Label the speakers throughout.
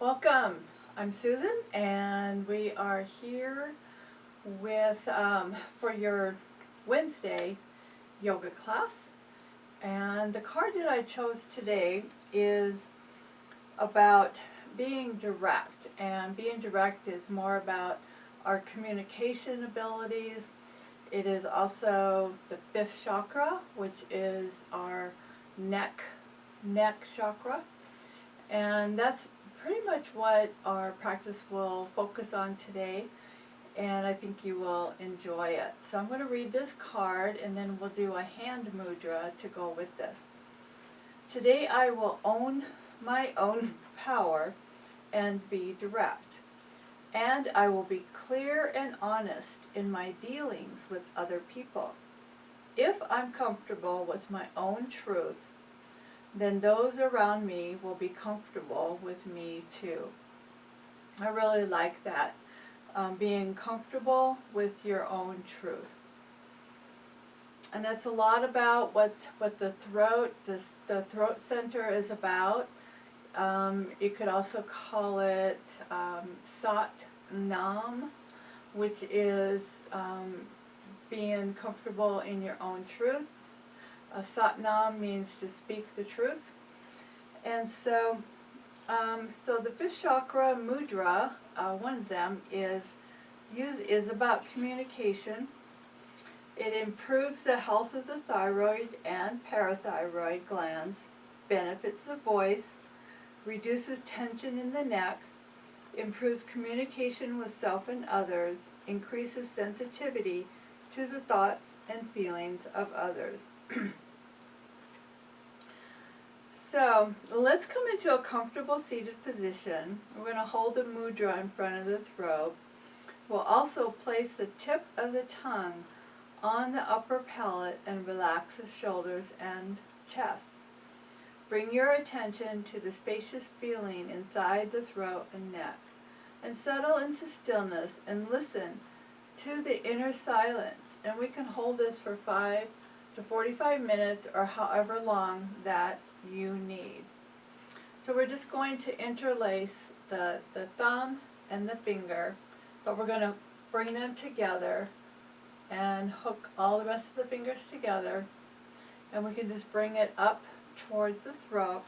Speaker 1: Welcome. I'm Susan, and we are here with for your Wednesday yoga class. And the card that I chose today is about being direct, and being direct is more about our communication abilities. It is also the fifth chakra, which is our neck chakra, and that's pretty much what our practice will focus on today, and I think you will enjoy it. So I'm going to read this card and then we'll do a hand mudra to go with this. Today I will own my own power and be direct, and I will be clear and honest in my dealings with other people. If I'm comfortable with my own truth, then those around me will be comfortable with me too. I really like that, being comfortable with your own truth. And that's a lot about what the throat center is about. You could also call it Sat Nam, which is being comfortable in your own truth. Sat Nam means to speak the truth. And so the fifth chakra mudra, one of them is about communication. It improves the health of the thyroid and parathyroid glands, benefits the voice, reduces tension in the neck, improves communication with self and others, increases sensitivity to the thoughts and feelings of others. So let's come into a comfortable seated position. We're going to hold the mudra in front of the throat. We'll also place the tip of the tongue on the upper palate and relax the shoulders and chest. Bring your attention to the spacious feeling inside the throat and neck, and settle into stillness and listen to the inner silence. And we can hold this for 5 to 45 minutes or however long that you need. So we're just going to interlace the thumb and the finger, but we're going to bring them together and hook all the rest of the fingers together, and we can just bring it up towards the throat,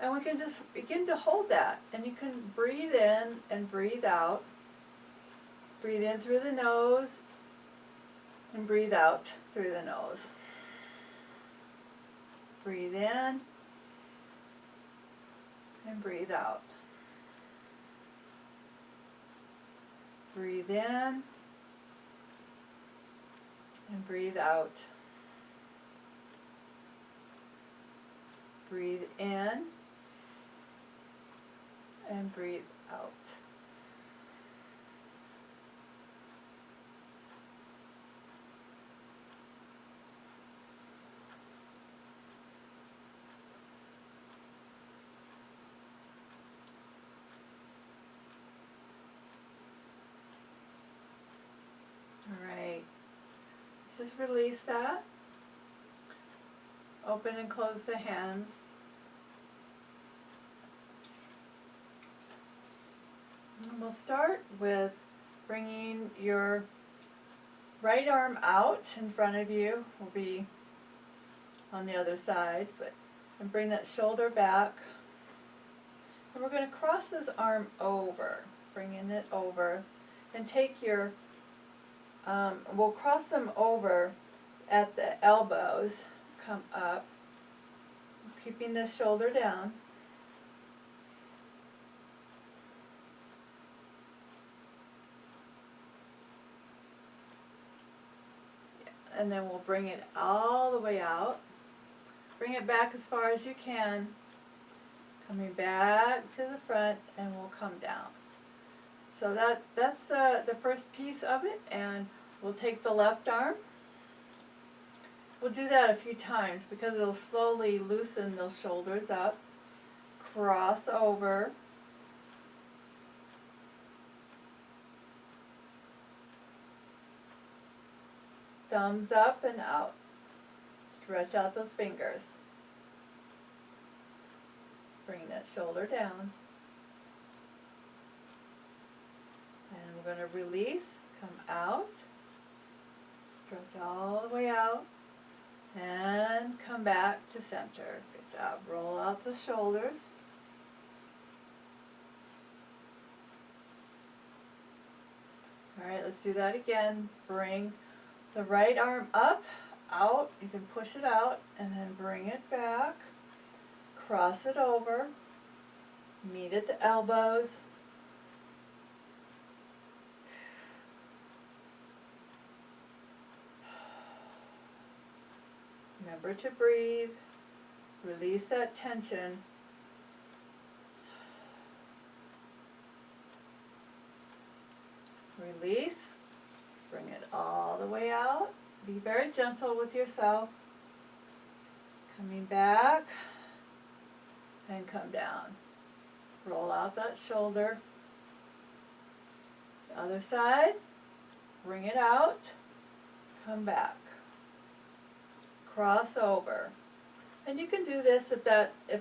Speaker 1: and we can just begin to hold that, and you can breathe in and breathe out. Breathe in through the nose and breathe out through the nose. Breathe in and breathe out. Breathe in and breathe out. Breathe in and breathe out. Alright, let's just release that. Open and close the hands. And we'll start with bringing your right arm out in front of you. Will be on the other side, and bring that shoulder back. And we're going to cross this arm over, bringing it over, and take your we'll cross them over at the elbows, come up, keeping the shoulder down. And then we'll bring it all the way out. Bring it back as far as you can, coming back to the front, and we'll come down. So that's the first piece of it, and we'll take the left arm. We'll do that a few times because it'll slowly loosen those shoulders up. Cross over. Thumbs up and out. Stretch out those fingers. Bring that shoulder down. we're going to release, come out, stretch all the way out, and come back to center. Good job. Roll out the shoulders. All right, let's do that again. Bring the right arm up, out. You can push it out, and then bring it back. Cross it over. Meet at the elbows. Remember to breathe. Release that tension. Release. Bring it all the way out. Be very gentle with yourself. Coming back and come down. Roll out that shoulder. The other side. Bring it out. Come back. Cross over. And you can do this if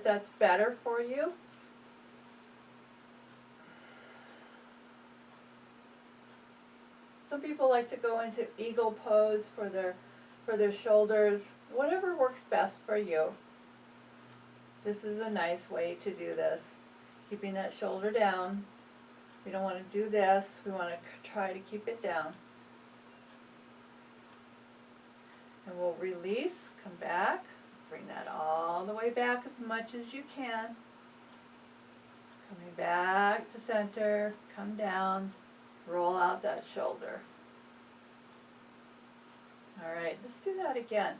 Speaker 1: that's better for you. Some people like to go into eagle pose for their shoulders. Whatever works best for you. This is a nice way to do this. Keeping that shoulder down. We don't want to do this. We want to try to keep it down. And we'll release, come back, bring that all the way back as much as you can. Coming back to center, come down, roll out that shoulder. All right, let's do that again.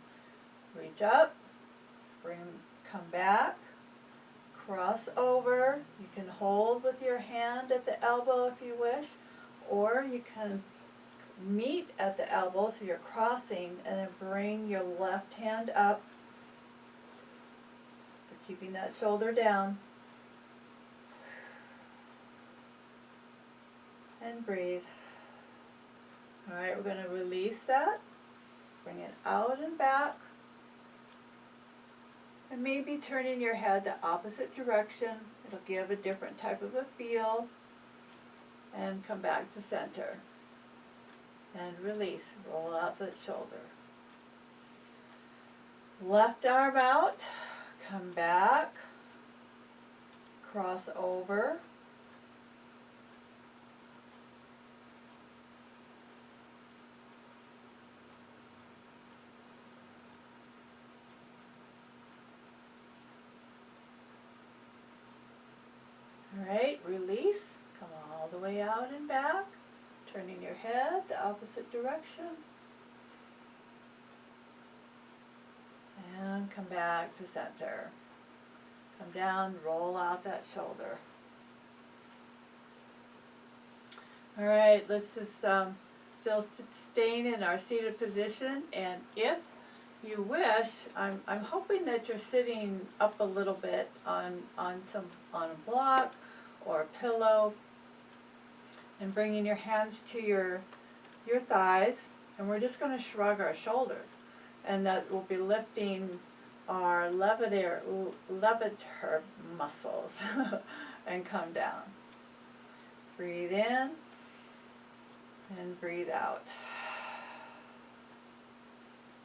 Speaker 1: Reach up, come back, cross over. You can hold with your hand at the elbow if you wish, or you can meet at the elbow, so you're crossing, and then bring your left hand up, but keeping that shoulder down. And breathe. All right, we're going to release that. Bring it out and back. And maybe turning your head the opposite direction. It'll give a different type of a feel. And come back to center. And release. Roll out that shoulder. Left arm out. Come back. Cross over. Alright, release. Come all the way out and back. Turning your head the opposite direction. And come back to center. Come down, roll out that shoulder. Alright, let's just still staying in our seated position, and if you wish, I'm hoping that you're sitting up a little bit on a block or a pillow, and bringing your hands to your thighs, and we're just going to shrug our shoulders, and that will be lifting our levator muscles and come down. Breathe in and breathe out.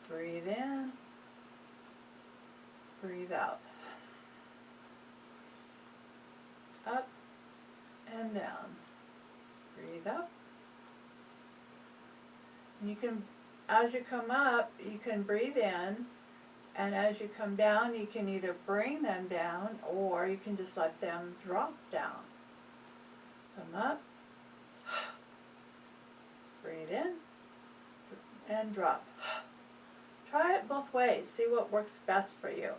Speaker 1: Breathe in, breathe out. Up and down. Breathe up. And you can, as you come up, you can breathe in, and as you come down, you can either bring them down or you can just let them drop down. Come up. Breathe in and drop. Try it both ways. See what works best for you.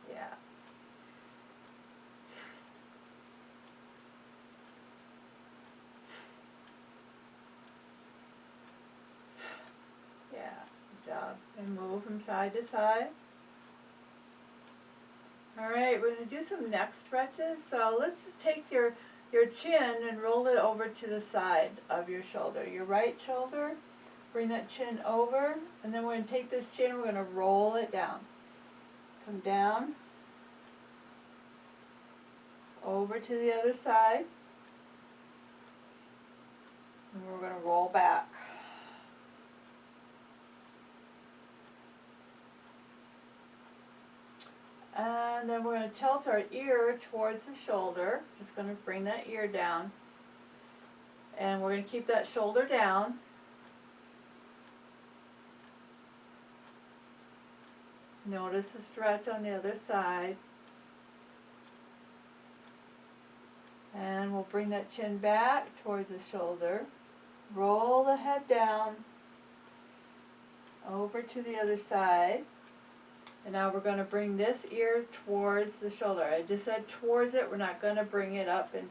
Speaker 1: Yeah. Yeah, good job. And move from side to side. Alright, we're going to do some neck stretches. So let's just take your chin and roll it over to the side of your shoulder. Your right shoulder, bring that chin over, and then we're going to take this chin and we're going to roll it down. Come down, over to the other side, and we're going to roll back. And then we're going to tilt our ear towards the shoulder, just going to bring that ear down, and we're going to keep that shoulder down. Notice the stretch on the other side. And we'll bring that chin back towards the shoulder. Roll the head down over to the other side. And now we're going to bring this ear towards the shoulder. I just said towards it. We're not going to bring it up and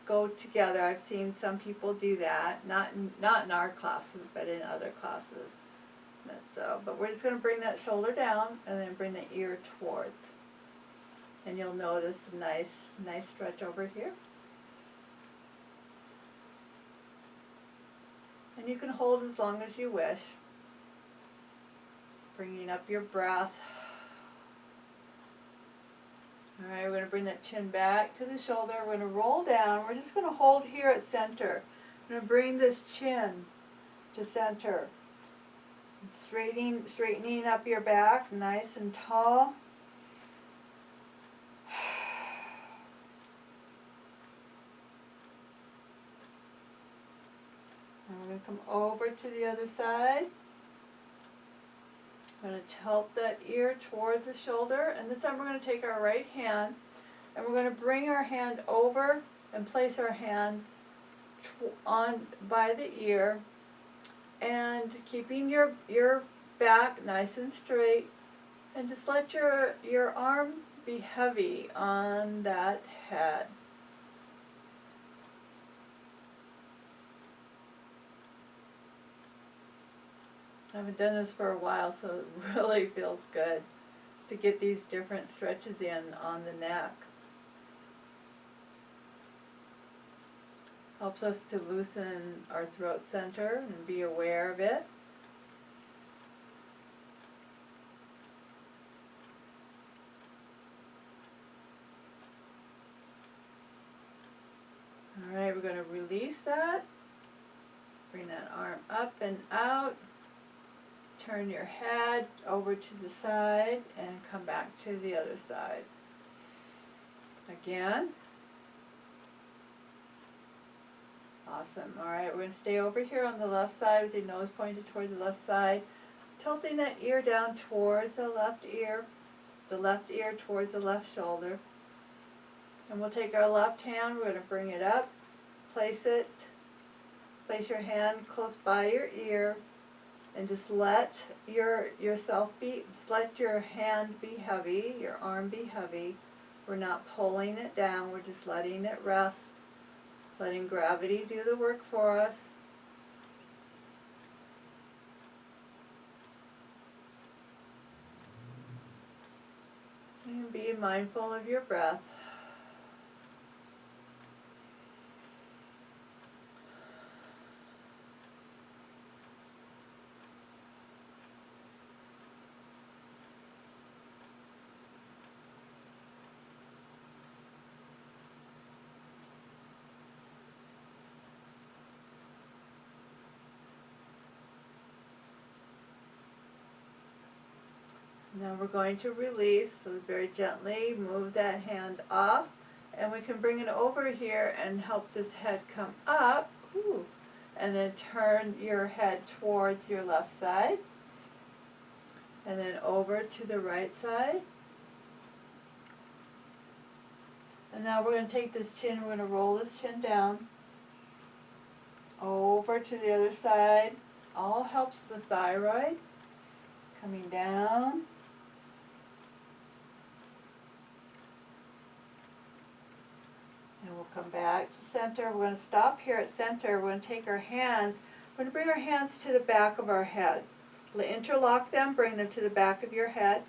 Speaker 1: go together. I've seen some people do that. Not in our classes, but in other classes. But we're just going to bring that shoulder down and then bring the ear towards. And you'll notice a nice stretch over here. And you can hold as long as you wish. Bringing up your breath. Alright, we're going to bring that chin back to the shoulder. We're going to roll down. We're just going to hold here at center. I'm going to bring this chin to center. Straightening up your back, nice and tall. And we're going to come over to the other side. I'm going to tilt that ear towards the shoulder, and this time we're going to take our right hand and we're going to bring our hand over and place our hand on by the ear, and keeping your back nice and straight, and just let your arm be heavy on that head. I haven't done this for a while, so it really feels good to get these different stretches in on the neck. Helps us to loosen our throat center and be aware of it. Alright, we're going to release that. Bring that arm up and out. Turn your head over to the side and come back to the other side. Again. Awesome. Alright, we're going to stay over here on the left side with your nose pointed toward the left side. Tilting that ear down towards the left ear towards the left shoulder. And we'll take our left hand, we're going to bring it up, place your hand close by your ear, and just let let your hand be heavy, your arm be heavy. We're not pulling it down, we're just letting it rest, letting gravity do the work for us. And be mindful of your breath. Now we're going to release, so very gently move that hand off, and we can bring it over here and help this head come up. Ooh. And then turn your head towards your left side, and then over to the right side. And now we're going to take this chin, we're going to roll this chin down, over to the other side. All helps the thyroid. Coming down. And we'll come back to center. We're going to stop here at center. We're going to take our hands. We're going to bring our hands to the back of our head. Interlock them. Bring them to the back of your head.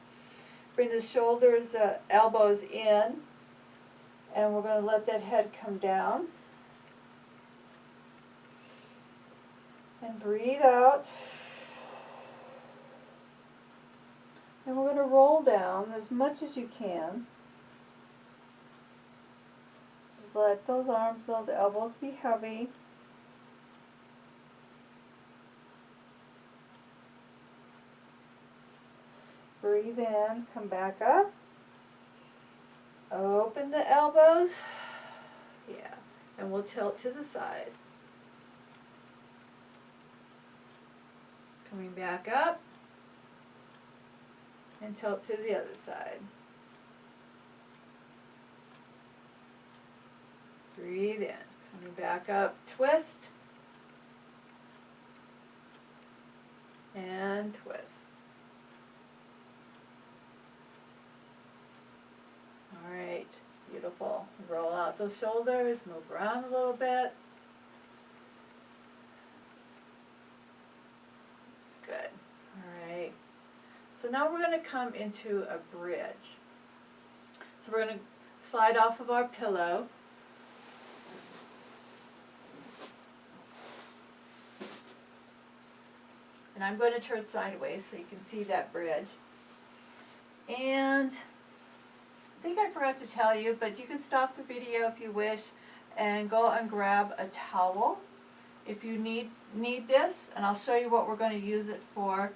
Speaker 1: Bring the shoulders, elbows in. And we're going to let that head come down. And breathe out. And we're going to roll down as much as you can.
Speaker 2: Just let those arms, those elbows be heavy. Breathe in, come back up. Open the elbows. Yeah, and we'll tilt to the side. Coming back up. And tilt to the other side. Breathe in. Coming back up, twist. And twist. All right, beautiful. Roll out those shoulders, move around a little bit. Good. All right. So now we're going to come into a bridge. So we're going to slide off of our pillow. And I'm going to turn sideways so you can see that bridge. And I think I forgot to tell you, but you can stop the video if you wish and go and grab a towel if you need this, and I'll show you what we're going to use it for.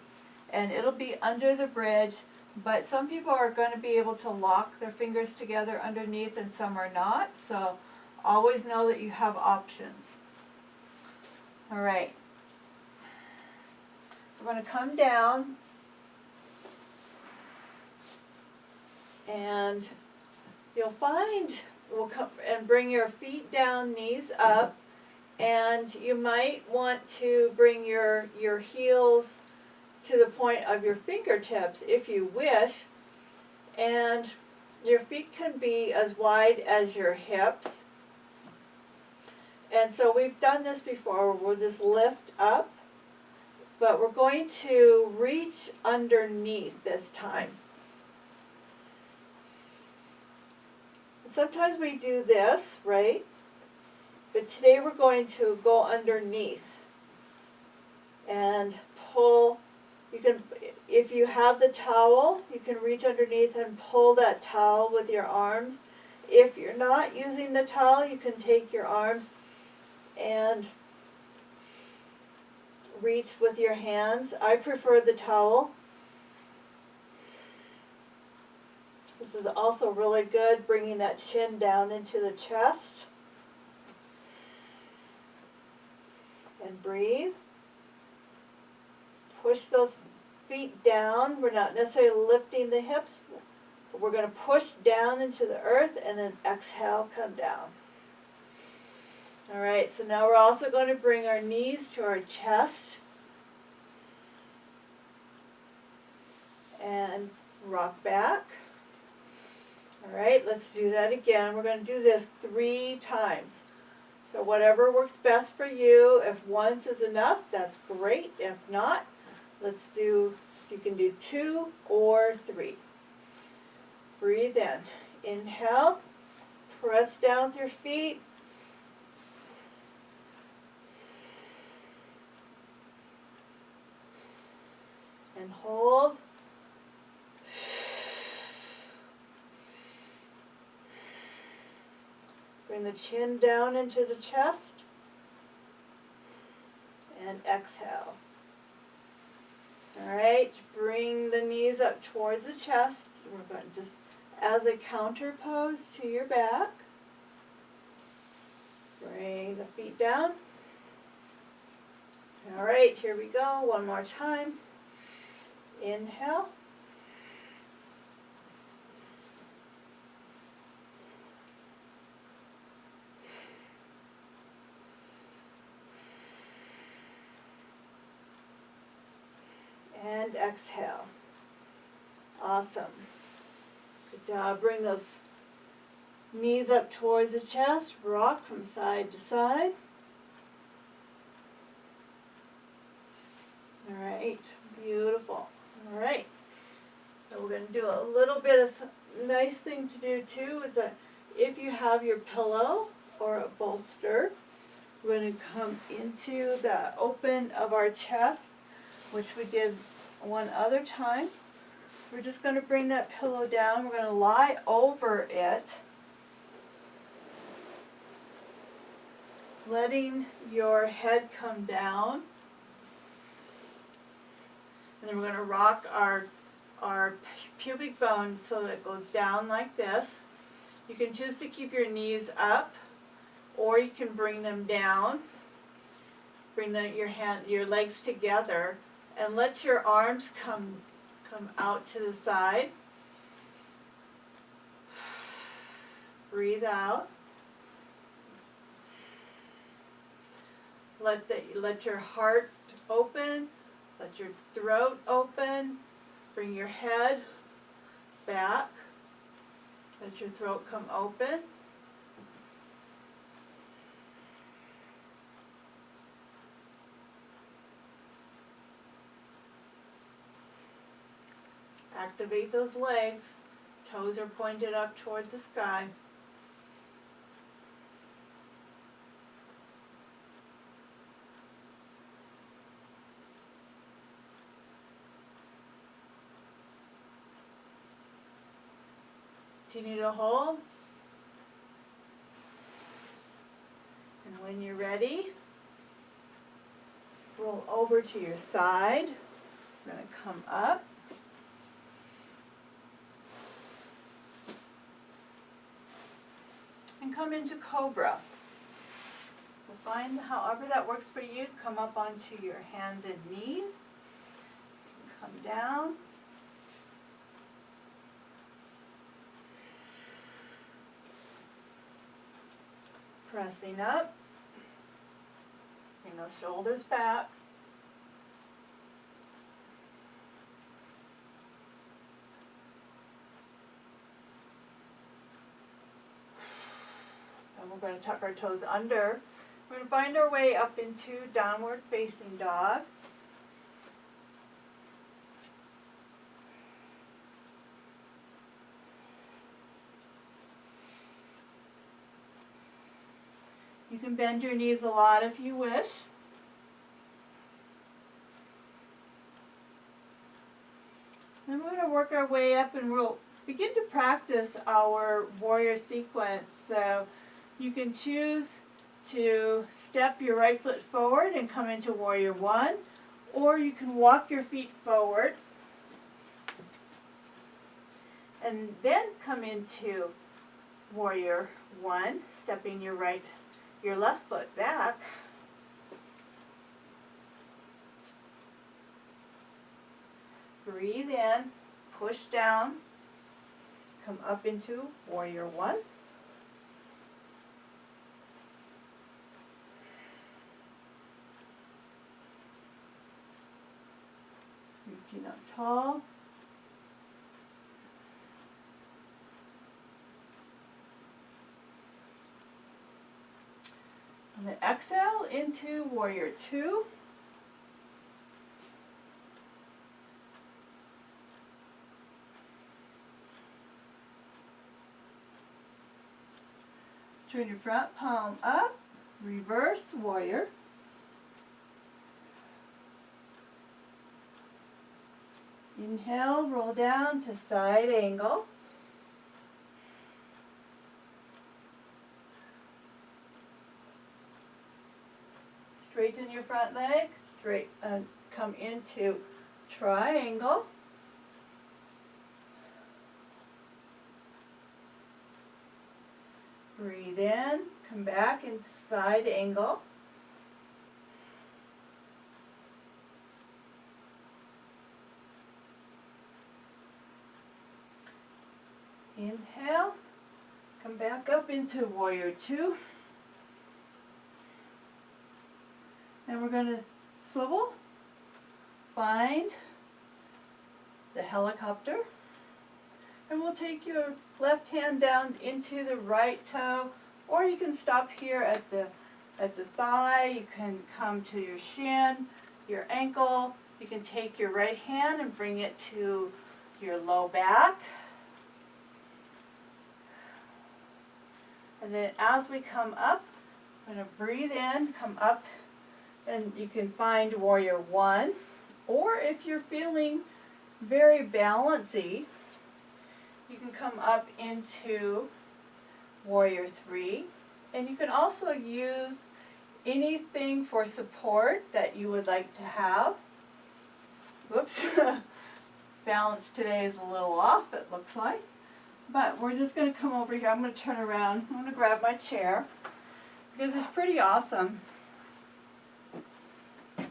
Speaker 2: And it'll be under the bridge, but some people are going to be able to lock their fingers together underneath and some are not, so always know that you have options. All right. We're going to come down and you'll find we'll come and bring your feet down, knees up, and you might want to bring your heels to the point of your fingertips if you wish, and your feet can be as wide as your hips. And so we've done this before. We'll just lift up, but we're going to reach underneath this time. Sometimes we do this, right? But today we're going to go underneath and pull. You can, if you have the towel, you can reach underneath and pull that towel with your arms. If you're not using the towel, you can take your arms and reach with your hands. I prefer the towel. This is also really good, bringing that chin down into the chest. And breathe. Push those feet down. We're not necessarily lifting the hips, but we're going to push down into the earth and then exhale, come down. All right, so now we're also going to bring our knees to our chest and rock back. All right, let's do that again. We're going to do this 3 times. So whatever works best for you. If once is enough, that's great. If not, let's do, you can do 2 or 3. Breathe in. Inhale. Press down with your feet. And hold. Bring the chin down into the chest. And exhale. All right, bring the knees up towards the chest. We're going to just as a counter pose to your back. Bring the feet down. All right, here we go. One more time. Inhale. And exhale. Awesome. Good job. Bring those knees up towards the chest. Rock from side to side. All right. Beautiful. All right. So we're going to do a little bit of nice thing to do too is that if you have your pillow or a bolster, we're going to come into the open of our chest, which we did one other time. We're just going to bring that pillow down. We're going to lie over it.
Speaker 1: letting your head come down. And then we're going to rock our pubic bone so that it goes down like this. You can choose to keep your knees up, or you can bring them down. Bring your legs together, and let your arms come out to the side. Breathe out. Let your heart open. Let your throat open. Bring your head back. Let your throat come open. Activate those legs. Toes are pointed up towards the sky. Continue to hold. And when you're ready, roll over to your side. We're going to come up. And come into Cobra. We'll find however that works for you. Come up onto your hands and knees. Come down. Pressing up. Bring those shoulders back. And we're going to tuck our toes under. We're going to find our way up into downward facing dog. You can bend your knees a lot if you wish. Then we're going to work our way up, and we'll begin to practice our warrior sequence. So you can choose to step your right foot forward and come into warrior one, or you can walk your feet forward and then come into warrior one, stepping your left foot back. Breathe in, push down, come up into warrior one. Reaching up tall. And then exhale into warrior two. Turn your front palm up, reverse warrior. Inhale, roll down to side angle. Straighten your front leg, come into triangle. Breathe in, come back into side angle. Inhale, come back up into warrior two. And we're going to swivel, find the helicopter, and we'll take your left hand down into the right toe, or you can stop here at the thigh. You can come to your shin, your ankle. You can take your right hand and bring it to your low back. And then as we come up, I'm going to breathe in, come up, and you can find warrior one. Or if you're feeling very balancy, you can come up into warrior three. And you can also use
Speaker 2: anything for support that you would like to have. Whoops. Balance today is a little off, it looks like. But we're just going to come over here. I'm going to turn around. I'm going to grab my chair because it's pretty awesome. You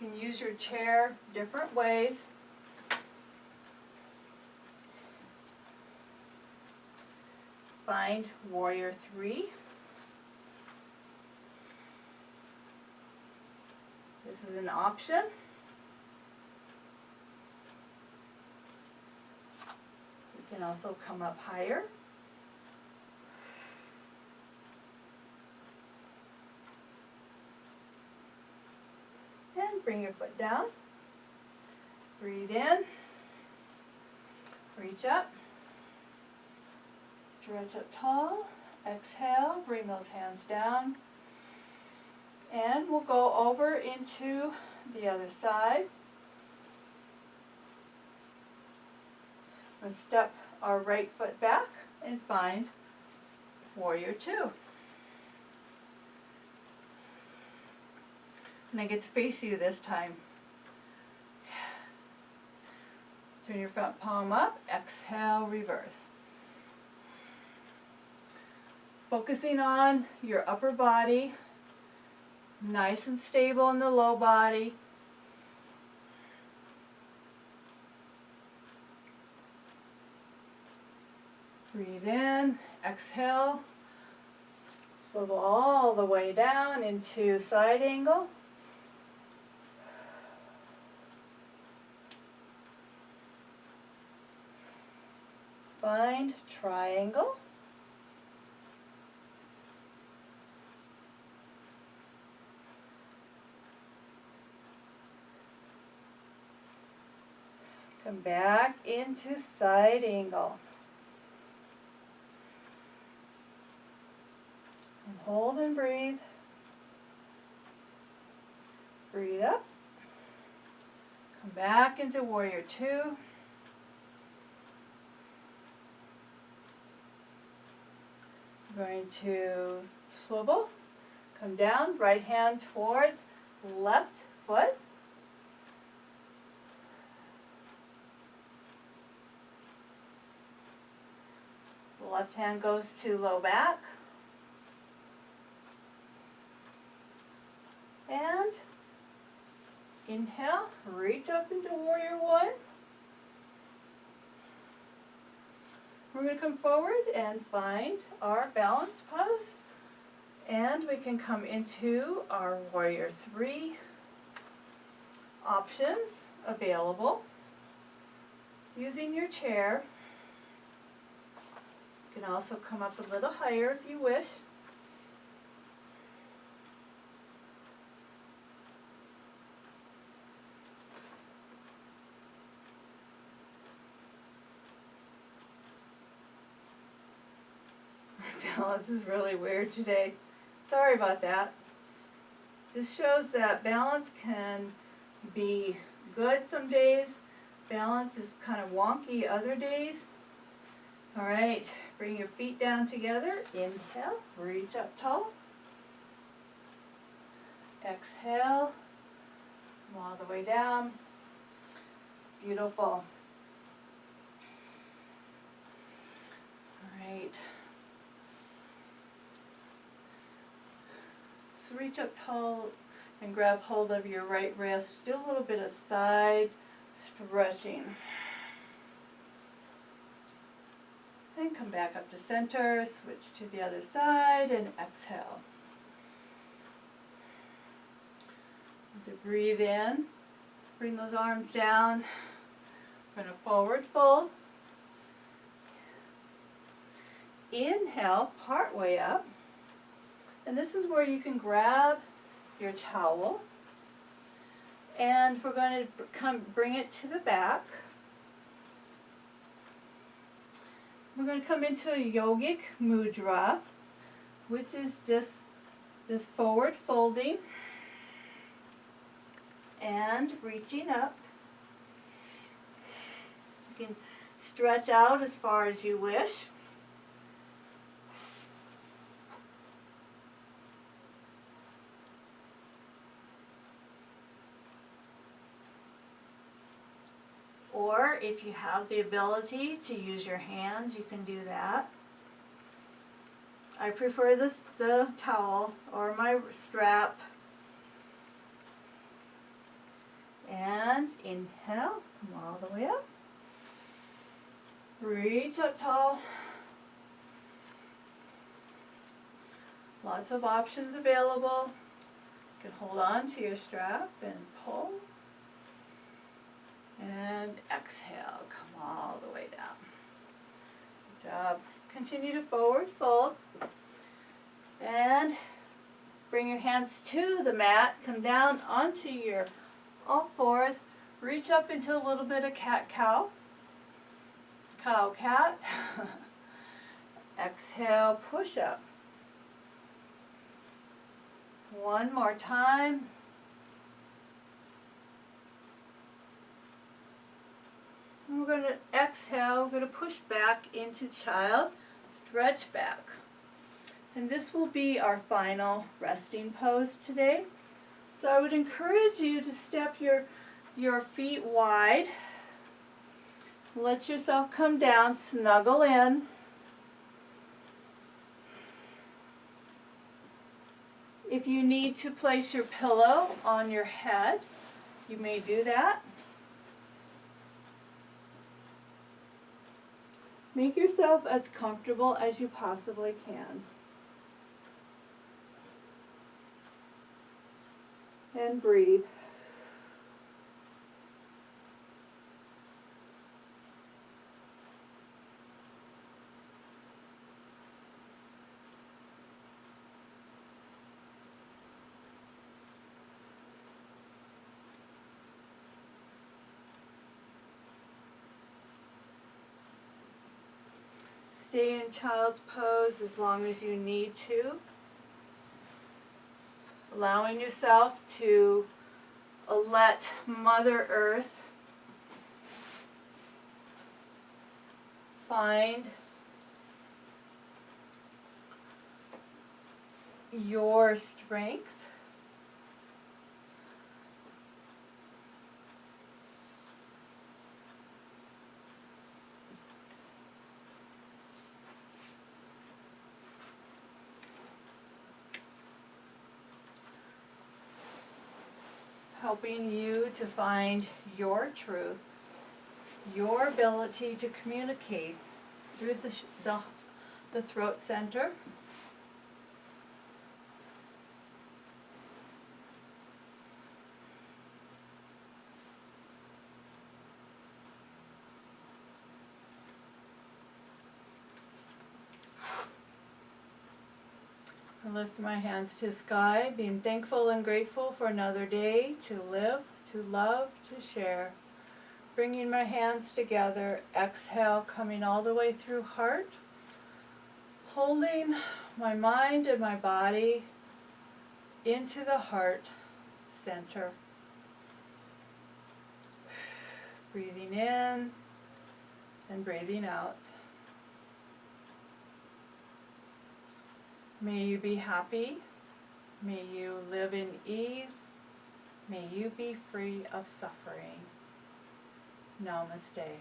Speaker 2: can use your chair different ways. Find Warrior 3. This is an option. You can also come up higher. And bring your foot down. Breathe in. Reach up. Stretch up tall. Exhale. Bring those hands down. And we'll go over into the other side. We'll step our right foot back and find Warrior 2. And I get to face you this time. Turn your front palm up, exhale, reverse. Focusing on your upper body, nice and stable in the low body. Breathe in, exhale, swivel all the way down into side angle. Find triangle. Come back into side angle. And hold and breathe. Breathe up. Come back into Warrior 2. Going to swivel, come down, right hand towards left foot. The left hand goes to low back. And inhale, reach up into Warrior 1. We're going to come forward and find our balance pose. And we can come into our Warrior 3 options available. Using your chair. You can also come up a little higher if you wish. Balance is really weird today. Sorry about that. Just shows that balance can be good some days. Balance is kind of wonky other days. Alright, bring your feet down together. Inhale, reach up tall. Exhale, come all the way down. Beautiful. Alright. So reach up tall and grab hold of your right wrist. Do a little bit of side stretching. And come back up to center, switch to the other side and exhale. To breathe in, bring those arms down. We're going to forward fold. Inhale, part way up. And this is where you can grab your towel. And we're going to bring it to the back. We're going to come into a yogic mudra, which is just this forward folding and reaching up. You can stretch out as far as you wish. Or if you have the ability to use your hands, you can do that. I prefer the towel or my strap. And inhale, come all the way up. Reach up tall. Lots of options available. You can hold on to your strap and pull. And exhale, come all the way down. Good job. Continue to forward fold. And bring your hands to the mat. Come down onto your all fours. Reach up into a little bit of cat-cow. Cow-cat. Exhale, push up. One more time. And we're going to exhale, we're going to push back into child, stretch back. And this will be our final resting pose today. So I would encourage you to step your feet wide. Let yourself come down, snuggle in. If you need to place your pillow on your head, you may do that. Make yourself as comfortable as you possibly can. And breathe. Stay in child's pose as long as you need to. Allowing yourself to let Mother Earth find your strength. Helping you to find your truth, your ability to communicate through the throat center. I lift my hands to the sky, being thankful and grateful for another day to live, to love, to share. Bringing my hands together, exhale, coming all the way through heart. Holding my mind and my body into the heart center. Breathing in and breathing out. May you be happy. May you live in ease. May you be free of suffering. Namaste.